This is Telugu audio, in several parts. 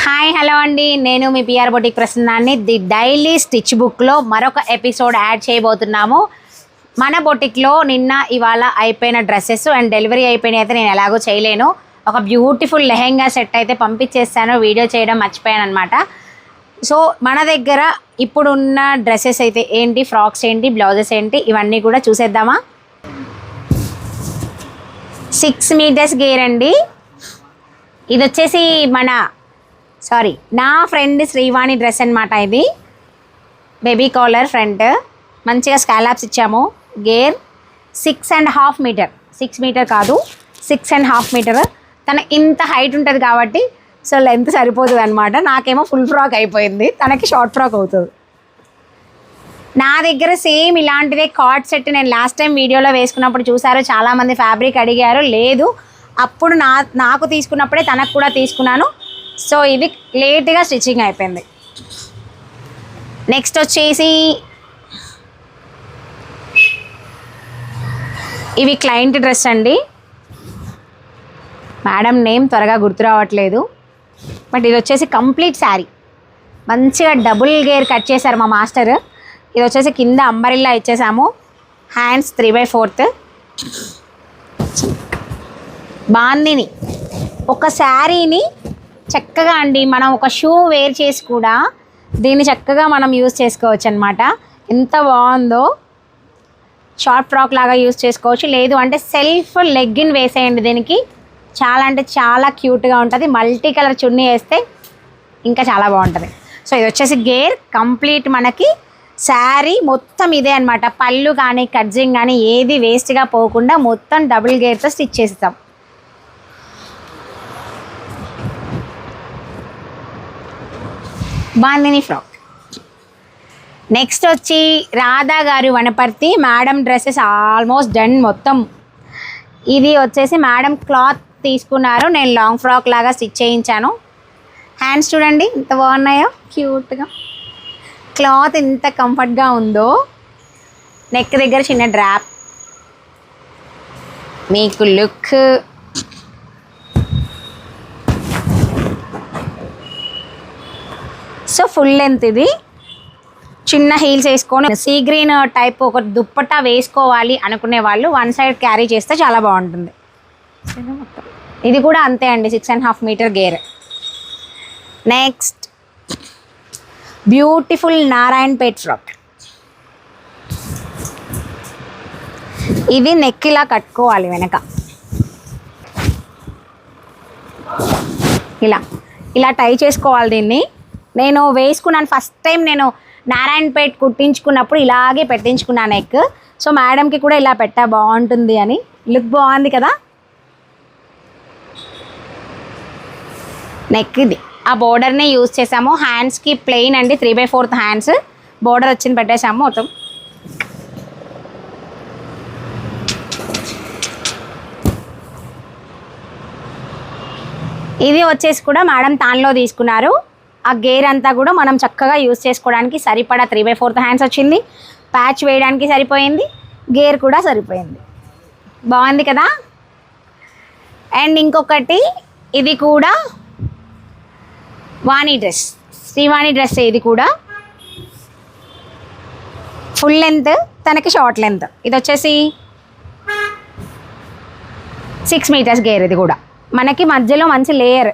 హాయ్ హలో అండి, నేను మీ పిఆర్ బొటిక్ ప్రసన్నాన్ని. ది డైలీ స్టిచ్ బుక్లో మరొక ఎపిసోడ్ యాడ్ చేయబోతున్నాము. మన బొటిక్లో నిన్న ఇవాళ అయిపోయిన డ్రెస్సెస్ అండ్ డెలివరీ అయిపోయినాయి అయితే నేను ఎలాగో చేయలేను. ఒక బ్యూటిఫుల్ లెహెంగా సెట్ అయితే పంపించేస్తాను, వీడియో చేయడం మర్చిపోయాను అనమాట. సో మన దగ్గర ఇప్పుడున్న డ్రెస్సెస్ అయితే ఏంటి, ఫ్రాక్స్ ఏంటి, బ్లౌజెస్ ఏంటి, ఇవన్నీ కూడా చూసేద్దామా. 6 మీటర్స్ గేర్ అండి. ఇది వచ్చేసి నా ఫ్రెండ్ శ్రీవాణి డ్రెస్ అనమాట. ఇది బేబీ కాలర్ ఫ్రంట్, మంచిగా స్కాలాప్స్ ఇచ్చాము. గేర్ 6.5 మీటర్, 6 మీటర్ కాదు 6.5 మీటర్. తన ఇంత హైట్ ఉంటుంది కాబట్టి సో లెంత్ సరిపోతుంది అనమాట. నాకేమో ఫుల్ ఫ్రాక్ అయిపోయింది, తనకి షార్ట్ ఫ్రాక్ అవుతుంది. నా దగ్గర సేమ్ ఇలాంటిదే కార్డ్ సెట్ నేను లాస్ట్ టైం వీడియోలో వేసుకున్నప్పుడు చూసారు, చాలామంది ఫ్యాబ్రిక్ అడిగారు. లేదు, అప్పుడు నాకు తీసుకున్నప్పుడే తనకు కూడా తీసుకున్నాను. సో ఇది లేట్గా స్టిచ్చింగ్ అయిపోయింది. నెక్స్ట్ వచ్చేసి ఇవి క్లయింట్ డ్రెస్ అండి. మేడం నేమ్ త్వరగా గుర్తు రావట్లేదు, బట్ ఇది వచ్చేసి కంప్లీట్ శారీ. మంచిగా డబుల్ గేర్ కట్ చేశారు మా మాస్టర్. ఇది వచ్చేసి కింద అంబరిల్లా ఇచ్చేసాము. హ్యాండ్స్ 3/4. బాందిని ఒక శారీని చక్కగా అండి మనం ఒక షూ వేర్ చేసి కూడా దీన్ని చక్కగా మనం యూజ్ చేసుకోవచ్చు అనమాట. ఎంత బాగుందో. షార్ట్ ఫ్రాక్ లాగా యూజ్ చేసుకోవచ్చు, లేదు అంటే సెల్ఫ్ లెగ్గిన్ వేసేయండి. దీనికి చాలా అంటే చాలా క్యూట్గా ఉంటుంది. మల్టీ కలర్ చున్నీ వేస్తే ఇంకా చాలా బాగుంటుంది. సో ఇది వచ్చేసి గేర్ కంప్లీట్ మనకి శారీ మొత్తం ఇదే అనమాట. పళ్ళు కానీ కట్జింగ్ కానీ ఏది వేస్ట్గా పోకుండా మొత్తం డబుల్ గేర్తో స్టిచ్ చేస్తాం. బాందిని ఫ్రాక్. నెక్స్ట్ వచ్చి రాధా గారు Wanaparthy. Madam dresses almost done మొత్తం. ఇది వచ్చేసి మేడం క్లాత్ తీసుకున్నారు, నేను లాంగ్ ఫ్రాక్ లాగా స్టిచ్ చేయించాను. హ్యాండ్స్ చూడండి ఎంత బాగున్నాయో, క్యూట్గా. క్లాత్ ఎంత కంఫర్ట్గా ఉందో. నెక్ దగ్గర చిన్న డ్రాప్. మీకు లుక్ సో ఫుల్ లెంత్. ఇది చిన్న హీల్స్ వేసుకొని సీ గ్రీన్ టైప్ ఒక దుప్పట్టా వేసుకోవాలి అనుకునే వాళ్ళు వన్ సైడ్ క్యారీ చేస్తే చాలా బాగుంటుంది. ఇది కూడా అంతే అండి, 6.5 మీటర్ గేర్. Next beautiful Narayanpet frock. ఇది నెక్ ఇలా కట్టుకోవాలి వెనక, ఇలా టై చేసుకోవాలి. దీన్ని నేను వేసుకున్నాను ఫస్ట్ టైం. నేను నారాయణపేట్ కుట్టించుకున్నప్పుడు ఇలాగే పెట్టించుకున్నాను నెక్. సో మేడంకి కూడా ఇలా పెట్టా బాగుంటుంది అని. లుక్ బాగుంది కదా. నెక్ ఇది ఆ బోర్డర్నే యూజ్ చేసాము. హ్యాండ్స్కి ప్లెయిన్ అండి, 3/4 హ్యాండ్స్. బోర్డర్ వచ్చింది పెట్టేసాము మొత్తం. ఇది వచ్చేసి కూడా మేడం తాన్లో తీసుకున్నారు. ఆ గేర్ అంతా కూడా మనం చక్కగా యూజ్ చేసుకోవడానికి సరిపడా 3/4 హ్యాండ్స్ వచ్చింది. ప్యాచ్ వేయడానికి సరిపోయింది, గేర్ కూడా సరిపోయింది. బాగుంది కదా. అండ్ ఇంకొకటి ఇది కూడా వాణి డ్రెస్, శ్రీవాణి డ్రెస్. ఇది కూడా ఫుల్ లెంత్, తనకి షార్ట్ లెంత్. ఇది వచ్చేసి 6 మీటర్స్ గేర్. ఇది కూడా మనకి మధ్యలో మంచి లేయర్.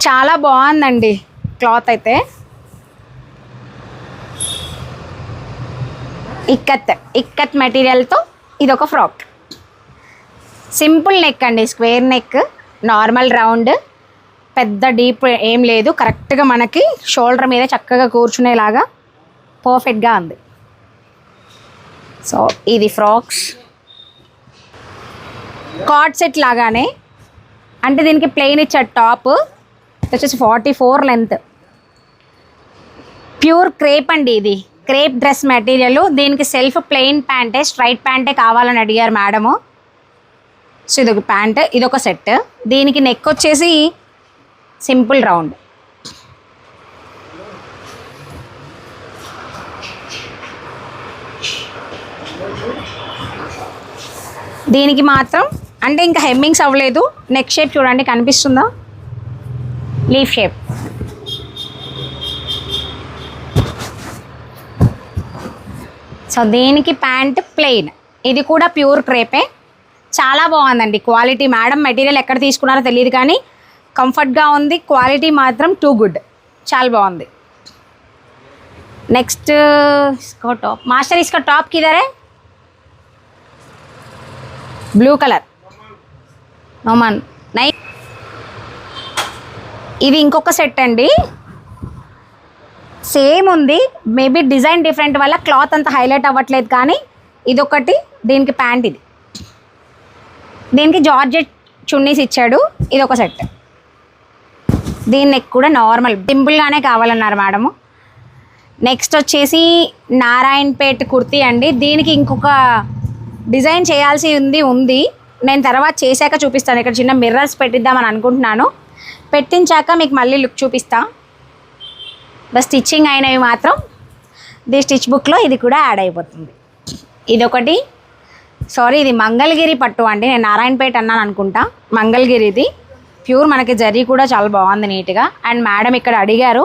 చాలా బాగుందండి క్లాత్ అయితే. ఇక్కత్ మెటీరియల్తో ఇది ఒక ఫ్రాక్. సింపుల్ నెక్ అండి, స్క్వేర్ నెక్, నార్మల్ రౌండ్, పెద్ద డీప్ ఏం లేదు. కరెక్ట్గా మనకి షోల్డర్ మీద చక్కగా కూర్చునేలాగా పర్ఫెక్ట్గా ఉంది. సో ఇది ఫ్రాక్స్ కార్డ్ సెట్ లాగానే, అంటే దీనికి ప్లెయిన్ ఇచ్చాడు టాప్. వచ్చేసి 44 లెంత్. ప్యూర్ క్రేప్ అండి, ఇది క్రేప్ డ్రెస్ మెటీరియల్. దీనికి సెల్ఫ్ ప్లెయిన్ ప్యాంటే, స్ట్రైట్ ప్యాంటే కావాలని అడిగారు మేడము. సో ఇదొక ప్యాంట్, ఇదొక సెట్. దీనికి నెక్ వచ్చేసి సింపుల్ రౌండ్. దీనికి మాత్రం అంటే ఇంకా హెమ్మింగ్స్ అవ్వలేదు. నెక్ షేప్ చూడండి, కనిపిస్తుందా? Leaf shape. సో దీనికి ప్యాంట్ ప్లెయిన్. ఇది కూడా ప్యూర్ క్రేపే. చాలా బాగుందండి క్వాలిటీ. మేడం మెటీరియల్ ఎక్కడ తీసుకున్నారో తెలియదు కానీ కంఫర్ట్గా ఉంది. క్వాలిటీ మాత్రం టూ గుడ్, చాలా బాగుంది. నెక్స్ట్ इसको टॉप मास्टर, इसका टॉप किधर है? ब्लू कलर నోమన్ నై. ఇది ఇంకొక సెట్ అండి, సేమ్ ఉంది. మేబీ డిజైన్ డిఫరెంట్ వల్ల క్లాత్ అంత హైలైట్ అవ్వట్లేదు కానీ ఇదొకటి. దీనికి ప్యాంట్, ఇది దీనికి జార్జెట్ చున్నీస్ ఇచ్చాడు. ఇది ఒక సెట్. దీని నెక్ కూడా నార్మల్ సింపుల్గానే కావాలన్నారు మేడము. నెక్స్ట్ వచ్చేసి నారాయణపేట్ కుర్తీ అండి. దీనికి ఇంకొక డిజైన్ చేయాల్సి ఉంది. నేను తర్వాత చేశాక చూపిస్తాను. ఇక్కడ చిన్న మిర్రర్స్ పెట్టిద్దామని అనుకుంటున్నాను. పెట్టించాక మీకు మళ్ళీ లుక్ చూపిస్తా. బస్ స్టిచ్చింగ్ అయినవి మాత్రం ది స్టిచ్ బుక్లో ఇది కూడా యాడ్ అయిపోతుంది. ఇదొకటి. సారీ, ఇది మంగళగిరి పట్టు అండి. నేను నారాయణపేట అన్నాను అనుకుంటా. మంగళగిరిది ప్యూర్. మనకి జరీ కూడా చాలా బాగుంది నీట్గా. అండ్ మేడం ఇక్కడ అడిగారు,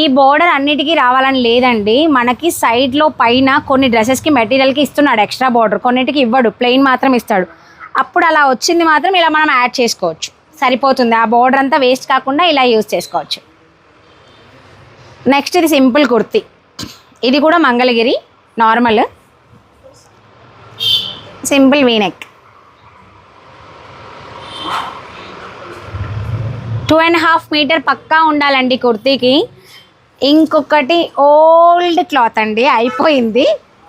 ఈ బోర్డర్ అన్నిటికీ రావాలని లేదండి. మనకి సైడ్లో పైన కొన్ని డ్రెస్సెస్కి మెటీరియల్కి ఇస్తున్నాడు ఎక్స్ట్రా బోర్డర్, కొన్నిటికి ఇవ్వడు, ప్లెయిన్ మాత్రం ఇస్తాడు. అప్పుడు అలా వచ్చింది మాత్రం ఇలా మనం యాడ్ చేసుకోవచ్చు, సరిపోతుంది. ఆ బోర్డర్ అంతా వేస్ట్ కాకుండా ఇలా యూజ్ చేసుకోవచ్చు. నెక్స్ట్ ఇది సింపుల్ కుర్తీ. ఇది కూడా Mangalagiri normal simple V neck. 2.5 metre పక్కా ఉండాలండి కుర్తీకి. ఇంకొకటి ఓల్డ్ క్లాత్ అండి, అయిపోయింది,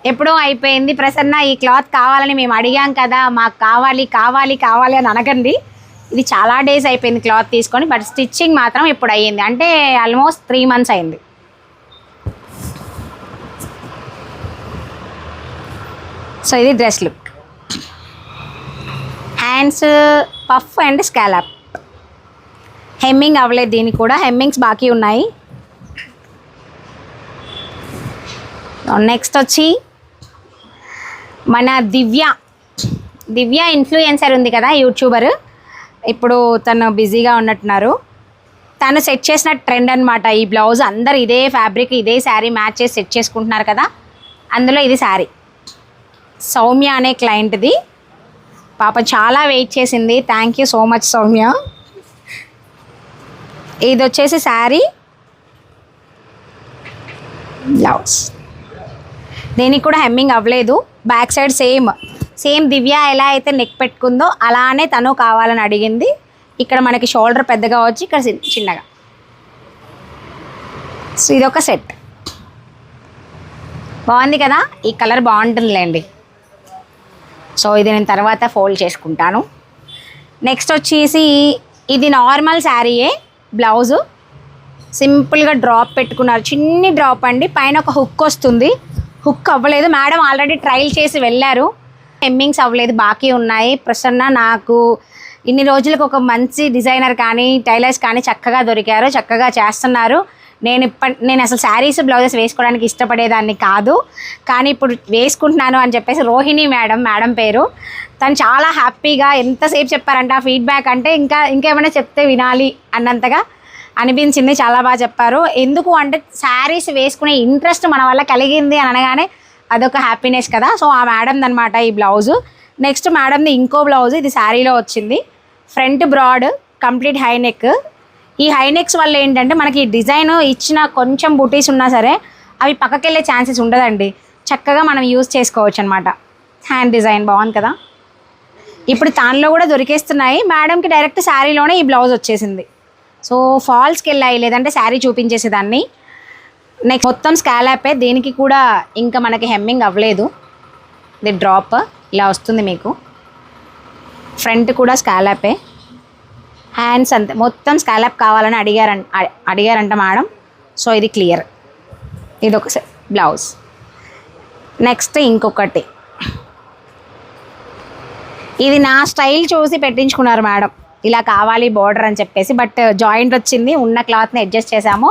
ఎప్పుడో అయిపోయింది. ప్రసన్న ఈ క్లాత్ కావాలని మేము అడిగాం కదా, మాకు కావాలి కావాలి కావాలి అని అనకండి. ఇది చాలా డేస్ అయిపోయింది క్లాత్ తీసుకొని, బట్ స్టిచ్చింగ్ మాత్రం ఇప్పుడు అయ్యింది. అంటే ఆల్మోస్ట్ 3 months అయింది. సో ఇది dress look. Hands puff and scallop. Hemming అవ్వలేదు, దీనికి కూడా హెమ్మింగ్స్ బాకీ ఉన్నాయి. నెక్స్ట్ వచ్చి మన దివ్య ఇన్ఫ్లుయెన్సర్ ఉంది కదా, యూట్యూబర్. ఇప్పుడు తను బిజీగా ఉన్నట్టున్నారు. తను సెట్ చేసిన ట్రెండ్ అనమాట ఈ బ్లౌజ్. అందరు ఇదే ఫ్యాబ్రిక్, ఇదే శారీ మ్యాచ్ చేసి సెట్ చేసుకుంటున్నారు కదా, అందులో ఇది శారీ. సౌమ్య అనే క్లయింట్ది. పాప చాలా వెయిట్ చేసింది. Thank you so much Soumya. ఇది వచ్చేసి శారీ, బ్లౌజ్. దీనికి కూడా హెమ్మింగ్ అవ్వలేదు. బ్యాక్ సైడ్ సేమ్ దివ్య ఎలా అయితే నెక్ పెట్టుకుందో అలానే తను కావాలని అడిగింది. ఇక్కడ మనకి షోల్డర్ పెద్దగా వచ్చి ఇక్కడ చిన్నగా. సో ఇదొక సెట్. బాగుంది కదా, ఈ కలర్ బాగుంటుందిలేండి. సో ఇది నేను తర్వాత ఫోల్డ్ చేసుకుంటాను. నెక్స్ట్ వచ్చేసి ఇది నార్మల్ శారీయే, బ్లౌజు సింపుల్గా డ్రాప్ పెట్టుకున్నారు. చిన్ని డ్రాప్ అండి, పైన ఒక హుక్ వస్తుంది. హుక్ అవ్వలేదు, మేడం ఆల్రెడీ ట్రయల్ చేసి వెళ్ళారు. హెమ్మింగ్స్ అవ్వలేదు, బాకీ ఉన్నాయి. ప్రసన్న నాకు ఇన్ని రోజులకు ఒక మంచి డిజైనర్ కానీ టైలర్స్ కానీ చక్కగా దొరికారు, చక్కగా చేస్తున్నారు. నేను అసలు శారీస్ బ్లౌజెస్ వేసుకోవడానికి ఇష్టపడేదాన్ని కాదు, కానీ ఇప్పుడు వేసుకుంటున్నాను అని చెప్పేసి రోహిణి మేడం పేరు, తను చాలా హ్యాపీగా ఎంతసేపు చెప్పారంటే ఆ ఫీడ్బ్యాక్ అంటే ఇంకేమైనా చెప్తే వినాలి అన్నంతగా అనిపించింది. చాలా బాగా చెప్పారు. ఎందుకు అంటే శారీస్ వేసుకునే ఇంట్రెస్ట్ మన వల్ల కలిగింది అని అనగానే అదొక హ్యాపీనెస్ కదా. సో ఆ మేడంది అనమాట ఈ బ్లౌజు. నెక్స్ట్ మేడంది ఇంకో బ్లౌజ్, ఇది శారీలో వచ్చింది. Front broad, complete high neck. ఈ హై నెక్స్ వల్ల ఏంటంటే మనకి డిజైన్ ఇచ్చిన కొంచెం బుటీస్ ఉన్నా సరే అవి పక్కకి వెళ్ళే ఛాన్సెస్ ఉండదండి, చక్కగా మనం యూజ్ చేసుకోవచ్చు అనమాట. హ్యాండ్ డిజైన్ బాగుంది కదా. ఇప్పుడు దానిలో కూడా దొరికేస్తున్నాయి. మేడంకి డైరెక్ట్ శారీలోనే ఈ బ్లౌజ్ వచ్చేసింది. సో ఫాల్స్కి వెళ్ళాయి, లేదంటే శారీ చూపించేసేదాన్ని. నెక్స్ట్ మొత్తం స్కాలాపే. దీనికి కూడా ఇంకా మనకి హెమ్మింగ్ అవ్వలేదు. ఇది డ్రాప్ ఇలా వస్తుంది మీకు. ఫ్రంట్ కూడా స్కాలాపే. హ్యాండ్స్ అంతే, మొత్తం స్కాలప్ కావాలని అడిగారంట మేడం. సో ఇది క్లియర్. ఇది ఒక బ్లౌజ్. నెక్స్ట్ ఇంకొకటి, ఇది నా స్టైల్ చూసి పెట్టించుకున్నారు మేడం, ఇలా కావాలి బార్డర్ అని చెప్పేసి. బట్ జాయింట్ వచ్చింది, ఉన్న క్లాత్ని అడ్జస్ట్ చేసాము.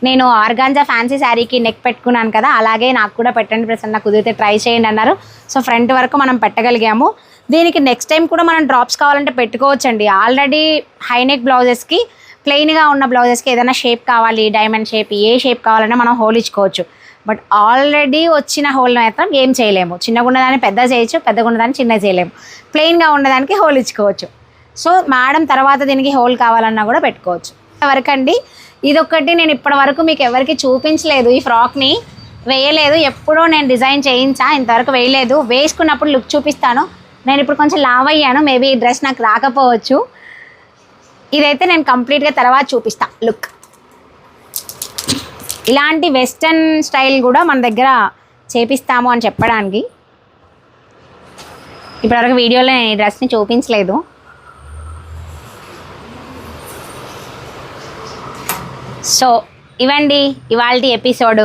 నేను ఆర్గాంజా ఫ్యాన్సీ శారీకి నెక్ పెట్టుకున్నాను కదా, అలాగే నాకు కూడా పెట్టండి ప్రసన్న, కుదిరితే ట్రై చేయండి అన్నారు. సో ఫ్రంట్ వరకు మనం పెట్టగలిగాము. దీనికి నెక్స్ట్ టైం కూడా మనం డ్రాప్స్ కావాలంటే పెట్టుకోవచ్చండి. ఆల్రెడీ హైనెక్ బ్లౌజెస్కి ప్లెయిన్గా ఉన్న బ్లౌజెస్కి ఏదైనా షేప్ కావాలి, డైమండ్ షేప్, ఏ షేప్ కావాలన్నా మనం హోల్ ఇచ్చుకోవచ్చు. బట్ ఆల్రెడీ వచ్చిన హోల్ మాత్రం ఏం చేయలేము. చిన్నగా ఉన్నదాన్ని పెద్ద చేయొచ్చు, పెద్దగా ఉన్నదాన్ని చిన్న చేయలేము. ప్లెయిన్గా ఉన్నదానికి హోల్ ఇచ్చుకోవచ్చు. సో మేడం తర్వాత దీనికి హోల్ కావాలన్నా కూడా పెట్టుకోవచ్చు. వరకండి ఇదొక్కటి నేను ఇప్పటి వరకు మీకు ఎవరికి చూపించలేదు. ఈ ఫ్రాక్ని వేయలేదు, ఎప్పుడో నేను డిజైన్ చేయించా, ఇంతవరకు వేయలేదు. వేసుకున్నప్పుడు లుక్ చూపిస్తాను. నేను ఇప్పుడు కొంచెం లావ్ అయ్యాను, మేబీ ఈ డ్రెస్ నాకు రాకపోవచ్చు. ఇదైతే నేను కంప్లీట్గా తర్వాత చూపిస్తా లుక్. ఇలాంటి వెస్టర్న్ స్టైల్ కూడా మన దగ్గర చేపిస్తాము అని చెప్పడానికి. ఇప్పటివరకు వీడియోలో నేను ఈ డ్రెస్ని చూపించలేదు. సో ఇవండి ఇవాల్టి ఎపిసోడ్.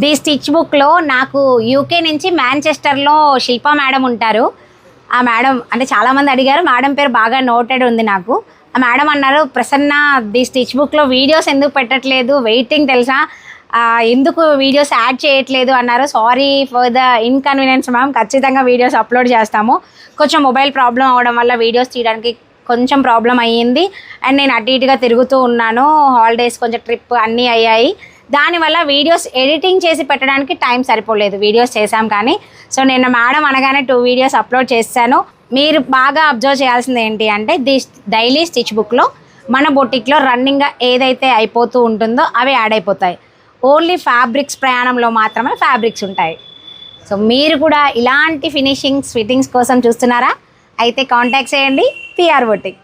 ది స్టిచ్ బుక్లో నాకు యూకే నుంచి మాంచెస్టర్లో శిల్పా మేడం ఉంటారు. ఆ మేడం అంటే చాలామంది అడిగారు, మేడం పేరు బాగా నోటెడ్ ఉంది నాకు. ఆ మేడం అన్నారు, ప్రసన్న ది స్టిచ్ బుక్లో వీడియోస్ ఎందుకు పెట్టట్లేదు, వెయిటింగ్ తెలుసా, ఎందుకు వీడియోస్ యాడ్ చేయట్లేదు అన్నారు. Sorry for the inconvenience ma'am, ఖచ్చితంగా వీడియోస్ అప్లోడ్ చేస్తాము. కొంచెం మొబైల్ ప్రాబ్లం అవ్వడం వల్ల వీడియోస్ తీయడానికి కొంచెం ప్రాబ్లం అయ్యింది. అండ్ నేను అటు ఇటుగా తిరుగుతూ ఉన్నాను, హాలిడేస్ కొంచెం ట్రిప్ అన్నీ అయ్యాయి. దానివల్ల వీడియోస్ ఎడిటింగ్ చేసి పెట్టడానికి టైం సరిపోలేదు. వీడియోస్ చేశాం కానీ. సో నేను మేడం అనగానే 2 వీడియోస్ అప్లోడ్ చేశాను. మీరు బాగా అబ్జర్వ్ చేయాల్సింది ఏంటి అంటే, ది డైలీ స్టిచ్ బుక్లో మన బొటిక్లో రన్నింగ్గా ఏదైతే అయిపోతూ ఉంటుందో అవి యాడ్ అయిపోతాయి. ఓన్లీ ఫ్యాబ్రిక్స్ ప్రయాణంలో మాత్రమే ఫ్యాబ్రిక్స్ ఉంటాయి. సో మీరు కూడా ఇలాంటి ఫినిషింగ్స్ ఫిట్టింగ్స్ కోసం చూస్తున్నారా? అయితే కాంటాక్ట్ చేయండి PR బొటిక్.